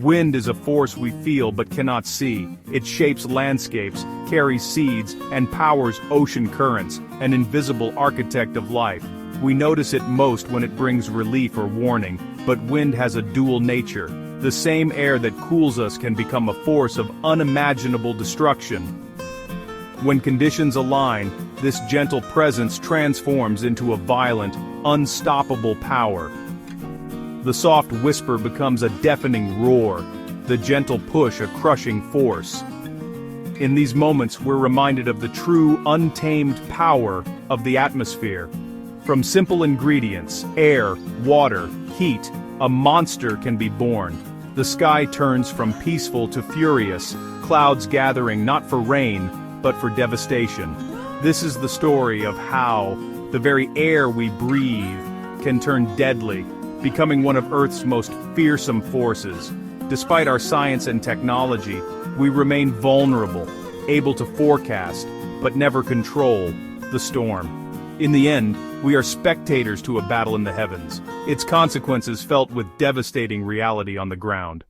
Wind is a force we feel but cannot see. It shapes landscapes, carries seeds, and powers ocean currents, an invisible architect of life. We notice it most when it brings relief or warning, but wind has a dual nature. The same air that cools us can become a force of unimaginable destruction. When conditions align, this gentle presence transforms into a violent, unstoppable power. The soft whisper becomes a deafening roar, the gentle push a crushing force. In these moments we're reminded of the true, untamed power of the atmosphere. From simple ingredients, air, water, heat, a monster can be born. The sky turns from peaceful to furious, clouds gathering not for rain, but for devastation. This is the story of how the very air we breathe can turn deadly, becoming one of Earth's most fearsome forces. Despite our science and technology, we remain vulnerable, able to forecast, but never control, the storm. In the end, we are spectators to a battle in the heavens, its consequences felt with devastating reality on the ground.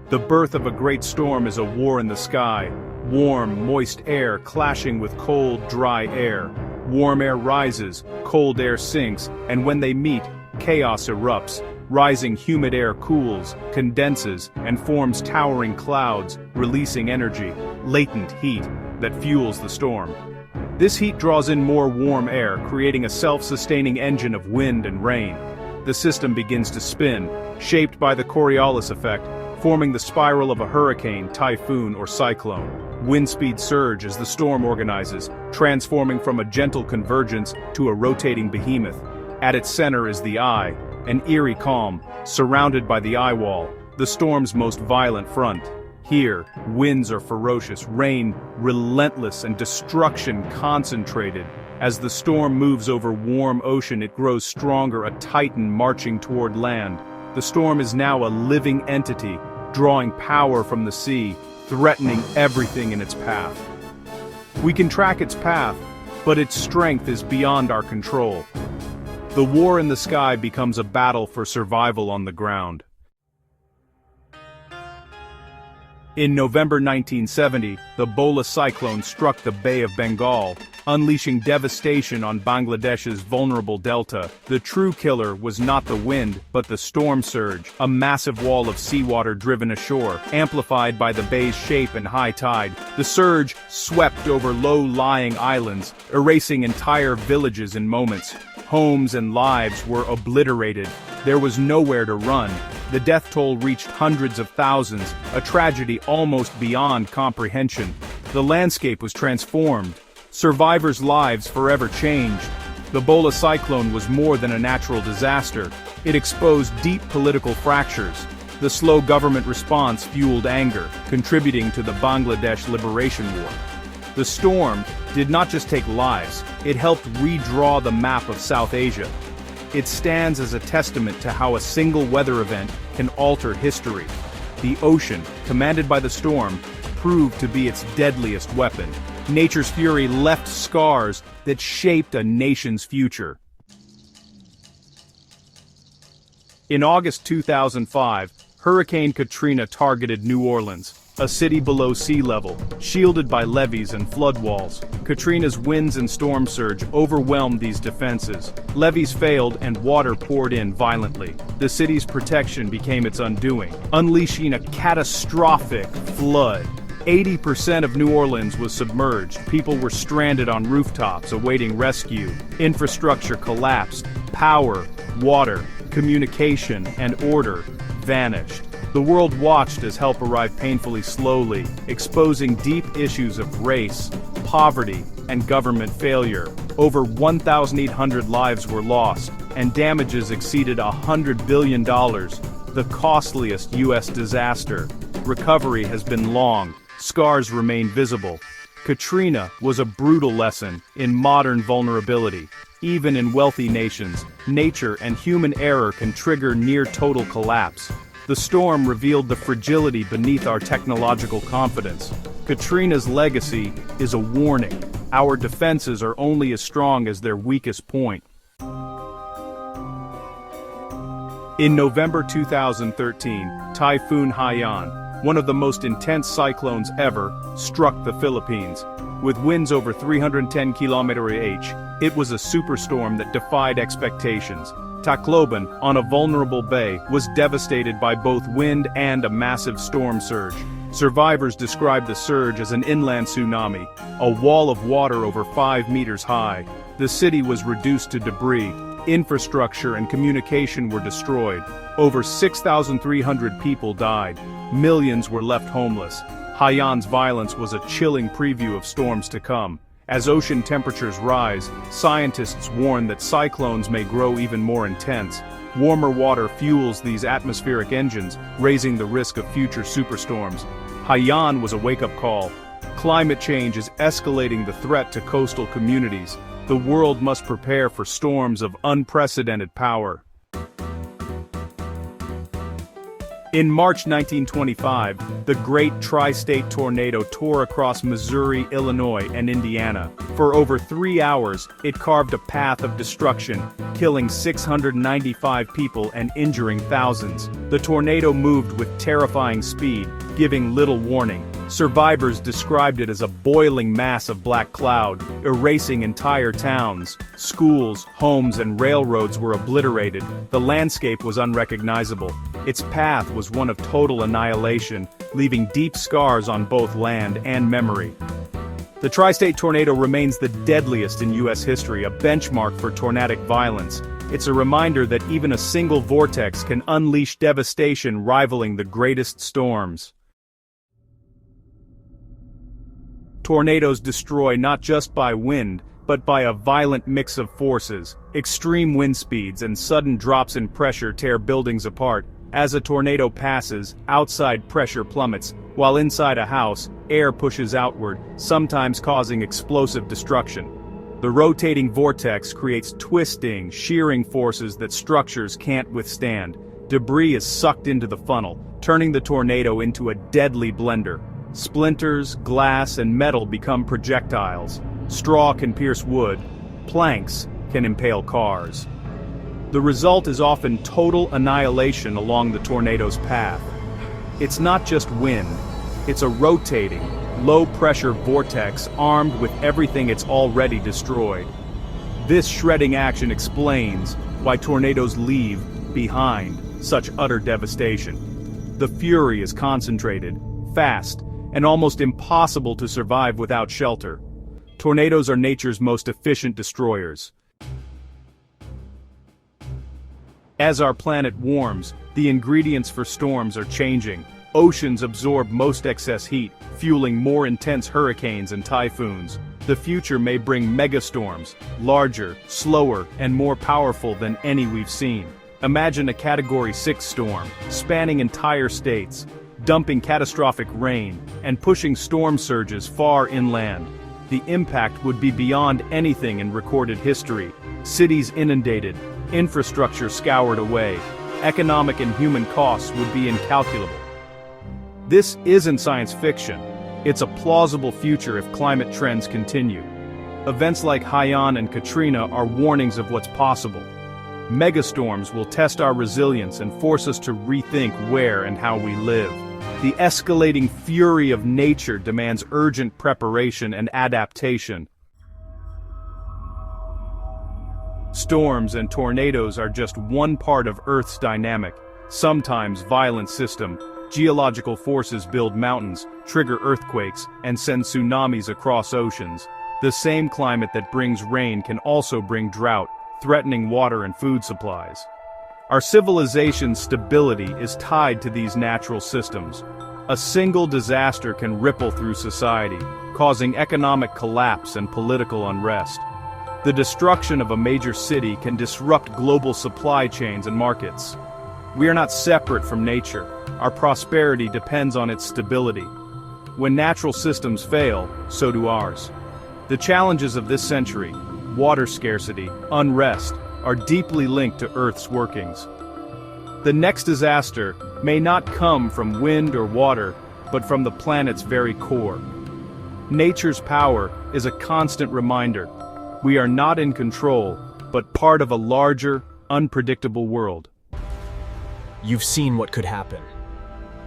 The birth of a great storm is a war in the sky, warm, moist air clashing with cold, dry air. Warm air rises, cold air sinks, and when they meet, chaos erupts. Rising humid air cools, condenses, and forms towering clouds, releasing energy, latent heat, that fuels the storm. This heat draws in more warm air, creating a self-sustaining engine of wind and rain. The system begins to spin, shaped by the Coriolis effect, forming the spiral of a hurricane, typhoon, or cyclone. Wind speeds surge as the storm organizes, transforming from a gentle convergence to a rotating behemoth. At its center is the eye, an eerie calm, surrounded by the eye wall, the storm's most violent front. Here, winds are ferocious, rain relentless, and destruction concentrated. As the storm moves over warm ocean, it grows stronger, a titan marching toward land. The storm is now a living entity, drawing power from the sea, threatening everything in its path. We can track its path, but its strength is beyond our control. The war in the sky becomes a battle for survival on the ground. In November 1970, the Bola cyclone struck the Bay of Bengal, unleashing devastation on Bangladesh's vulnerable delta. The true killer was not the wind, but the storm surge, a massive wall of seawater driven ashore, amplified by the bay's shape and high tide. The surge swept over low-lying islands, erasing entire villages in moments. Homes and lives were obliterated. There was nowhere to run. The death toll reached hundreds of thousands, a tragedy almost beyond comprehension. The landscape was transformed. Survivors' lives forever changed. The Bola cyclone was more than a natural disaster. It exposed deep political fractures. The slow government response fueled anger, contributing to the Bangladesh Liberation War. The storm did not just take lives, it helped redraw the map of South Asia. It stands as a testament to how a single weather event can alter history. The ocean, commanded by the storm, proved to be its deadliest weapon. Nature's fury left scars that shaped a nation's future. In August 2005, Hurricane Katrina targeted New Orleans, a city below sea level, shielded by levees and floodwalls. Katrina's winds and storm surge overwhelmed these defenses. Levees failed and water poured in violently. The city's protection became its undoing, unleashing a catastrophic flood. 80% of New Orleans was submerged. People were stranded on rooftops awaiting rescue. Infrastructure collapsed. Power, water, communication, and order vanished. The world watched as help arrived painfully slowly, exposing deep issues of race, poverty, and government failure. Over 1,800 lives were lost, and damages exceeded $100 billion, the costliest U.S. disaster. Recovery has been long. Scars remain visible. Katrina was a brutal lesson in modern vulnerability. Even in wealthy nations, nature and human error can trigger near-total collapse. The storm revealed the fragility beneath our technological confidence. Katrina's legacy is a warning. Our defenses are only as strong as their weakest point. In November 2013, Typhoon Haiyan, one of the most intense cyclones ever, struck the Philippines. With winds over 310 km/h, it was a superstorm that defied expectations. Tacloban, on a vulnerable bay, was devastated by both wind and a massive storm surge. Survivors described the surge as an inland tsunami, a wall of water over 5 meters high. The city was reduced to debris. Infrastructure and communication were destroyed. Over 6,300 people died. Millions were left homeless. Haiyan's violence was a chilling preview of storms to come. As ocean temperatures rise, scientists warn that cyclones may grow even more intense. Warmer water fuels these atmospheric engines, raising the risk of future superstorms. Haiyan was a wake-up call. Climate change is escalating the threat to coastal communities. The world must prepare for storms of unprecedented power. In March 1925, the Great Tri-State Tornado tore across Missouri, Illinois, and Indiana. For over 3 hours, it carved a path of destruction, killing 695 people and injuring thousands. The tornado moved with terrifying speed, giving little warning. Survivors described it as a boiling mass of black cloud, erasing entire towns. Schools, homes, and railroads were obliterated. The landscape was unrecognizable. Its path was one of total annihilation, leaving deep scars on both land and memory. The tri-state tornado remains the deadliest in U.S. history, a benchmark for tornadic violence. It's a reminder that even a single vortex can unleash devastation rivaling the greatest storms. Tornadoes destroy not just by wind, but by a violent mix of forces. Extreme wind speeds and sudden drops in pressure tear buildings apart. As a tornado passes, outside pressure plummets, while inside a house, air pushes outward, sometimes causing explosive destruction. The rotating vortex creates twisting, shearing forces that structures can't withstand. Debris is sucked into the funnel, turning the tornado into a deadly blender. Splinters, glass, and metal become projectiles. Straw can pierce wood. Planks can impale cars. The result is often total annihilation along the tornado's path. It's not just wind. It's a rotating, low-pressure vortex armed with everything it's already destroyed. This shredding action explains why tornadoes leave behind such utter devastation. The fury is concentrated, fast, and almost impossible to survive without shelter. Tornadoes are nature's most efficient destroyers. As our planet warms, the ingredients for storms are changing. Oceans absorb most excess heat, fueling more intense hurricanes and typhoons. The future may bring megastorms, larger, slower, and more powerful than any we've seen. Imagine a Category 6 storm, spanning entire states, dumping catastrophic rain, and pushing storm surges far inland. The impact would be beyond anything in recorded history. Cities inundated, infrastructure scoured away, economic and human costs would be incalculable. This isn't science fiction. It's a plausible future if climate trends continue. Events like Haiyan and Katrina are warnings of what's possible. Megastorms will test our resilience and force us to rethink where and how we live. The escalating fury of nature demands urgent preparation and adaptation. Storms and tornadoes are just one part of Earth's dynamic, sometimes violent system. Geological forces build mountains, trigger earthquakes, and send tsunamis across oceans. The same climate that brings rain can also bring drought, threatening water and food supplies. Our civilization's stability is tied to these natural systems. A single disaster can ripple through society, causing economic collapse and political unrest. The destruction of a major city can disrupt global supply chains and markets. We are not separate from nature. Our prosperity depends on its stability. When natural systems fail, so do ours. The challenges of this century, water scarcity, unrest, are deeply linked to Earth's workings. The next disaster may not come from wind or water, but from the planet's very core. Nature's power is a constant reminder. We are not in control, but part of a larger, unpredictable world. You've seen what could happen.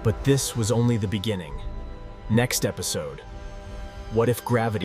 But this was only the beginning. Next episode, what if gravity